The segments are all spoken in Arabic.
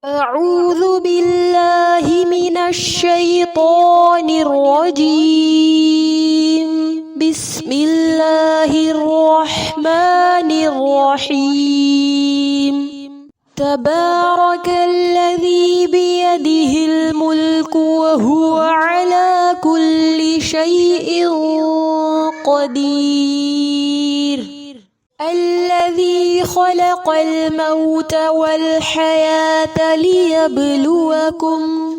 أعوذ بالله من الشيطان الرجيم. بسم الله الرحمن الرحيم. تبارك الذي بيده الملك وهو على كل شيء قدير. الذي خلق الموت والحياة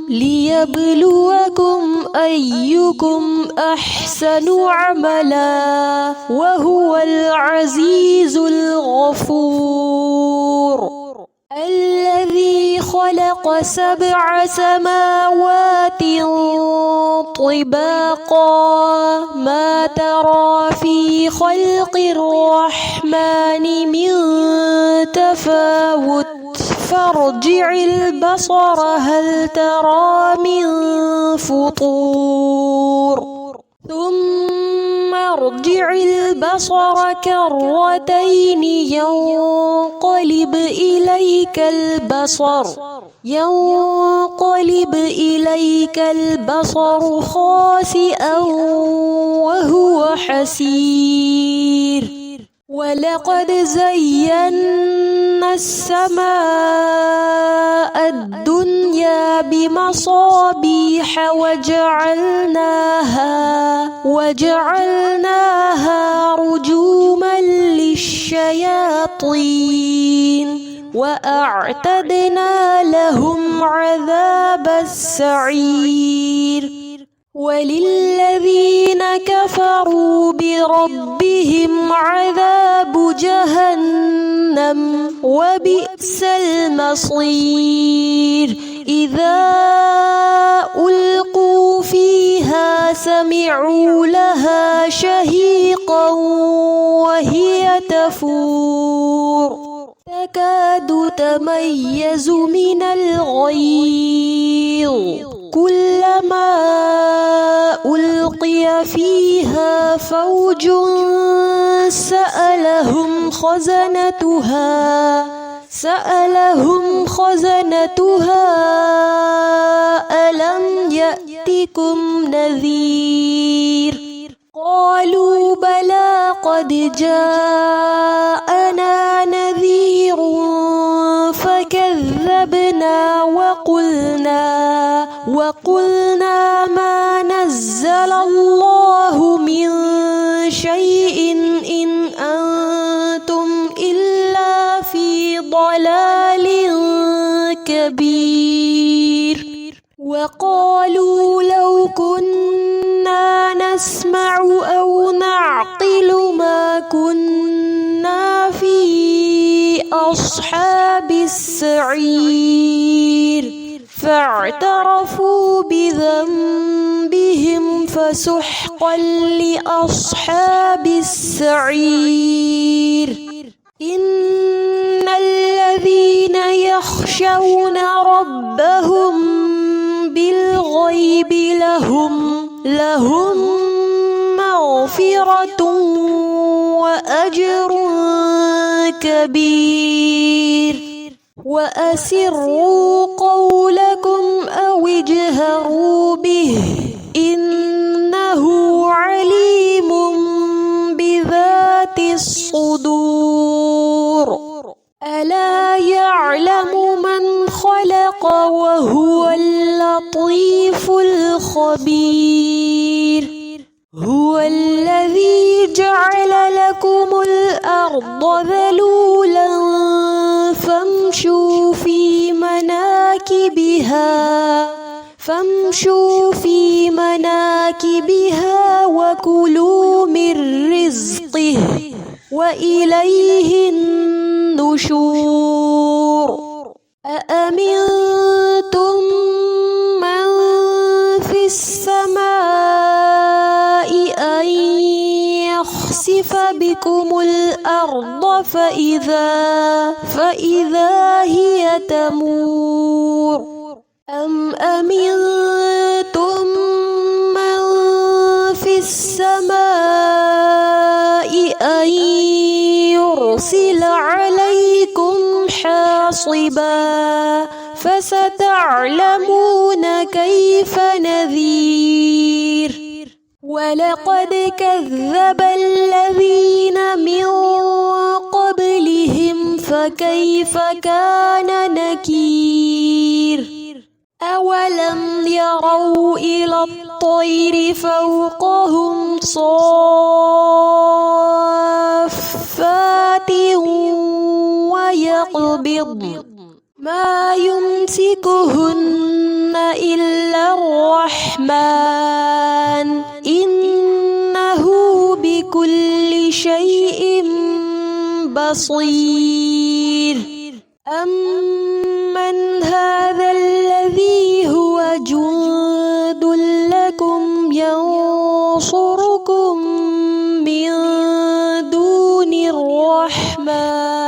ليبلوكم أيكم أحسن عملا وهو العزيز الغفور. الذي خلق 7 سماوات طباقا ما ترى في خلق الرحمن من تفاوت فارجع البصر هل ترى من فطور ثم ارجع البصر كرتين ينقلب إليك البصر خاسئا وهو حسير. ولقد زينا السماء الدنيا بمصابيح وجعلناها رجوما للشياطين وأعتدنا لهم عذاب السعير. وللذين كفروا بربهم عذاب جهنم وبئس المصير. إذا ألقوا فيها سمعوا لها شهيقا وهي تفور تكاد تميز من الغيظ كلما ألقي فيها فوج سألهم خزنتها ألم يأتكم نذير قالوا بلى قد جاءنا نذير فكذبنا وقلنا ما نزل الله من شيء إن أنتم إلا في ضلال كبير. وقالوا لو كنا نسمع أو نعقل ما كنا في أصحاب السعير. فاعترفوا بذنبهم فسحقا لأصحاب السعير. إن الذين يخشون ربهم بالغيب لهم مغفرة وأجر كبير. وأسروا قولكم أو اجهروا به إنه عليم بذات الصدور. ألا يعلم من خلق وهو اللطيف الخبير. هو الذي جعل لكم الأرض ذلولا فامشوا في مناكبها وكلوا من رزقه وإليه النشور. أأمنتم من في السماء أن يخسف بكم الأرض فإذا هي تمور أم أمنتم من في السماء أن يرسل عليكم حاصبا فستعلمون كيف نذير ولقد كذب الذين من قبلهم فكيف كان نكير أولم يروا إلى الطير فوقهم صافات ويقبض ما يمسكهن إلا الرحمن إنه بكل شيء بصير أمن هذا الذي هو جند لكم ينصركم من دون الرحمن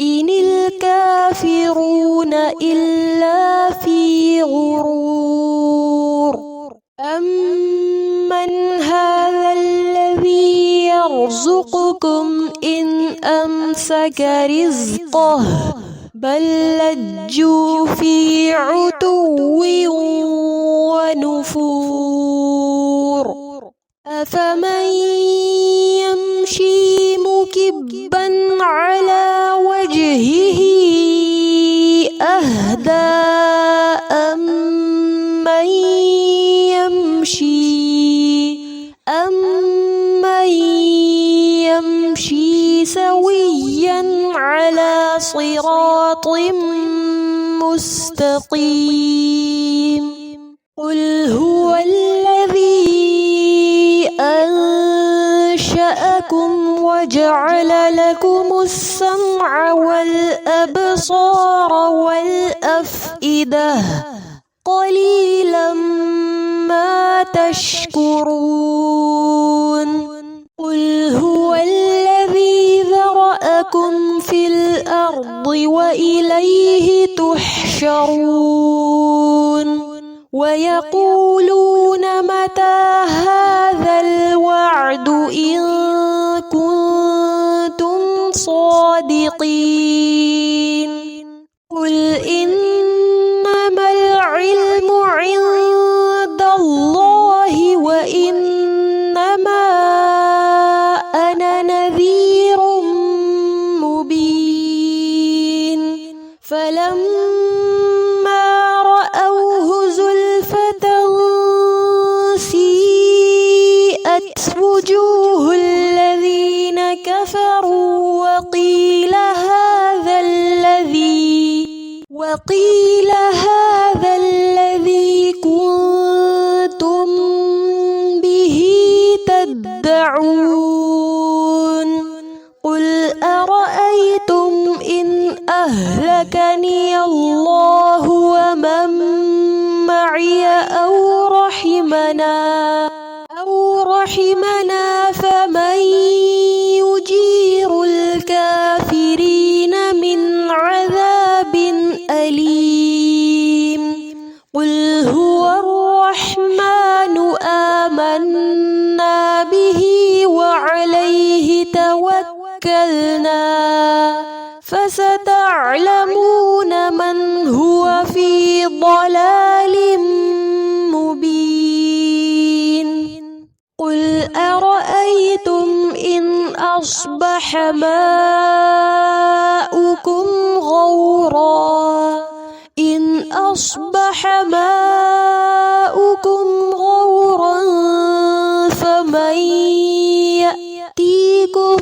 إن الكافرون إلا في غرور أمن هذا الذي يرزقكم إن أمسك رزقه بل لجوا في عتو ونفور أفمن يمشي مكبا على وجهه أهدى أمن يمشي سويا على صراط مستقيم قل هو الذي أنشأكم وجعل لكم السمع والأبصار والأفئدة قليلا ما تشكرون قل هو الذي ذرأكم في الأرض وإليه تحشرون ويقولون متى هذا الوعد إن كنتم صادقين قل إنما العلم عند الله وإنما أنا نذير مبين فلما رأوه زلفة سيئت وجوه الذين كفروا وقيل هذا الذي كنتم به تدعون قل أرأيتم إن أهلكني الله ومن معي أو رحمنا فمن يجير الكافرين من عذاب أليم قل هو الرحمن آمنا به وعليه توكلنا فستعلمون من هو في ضلال مبين قل أرأيتم إن أصبح ماؤكم غورا فمن يأتيكم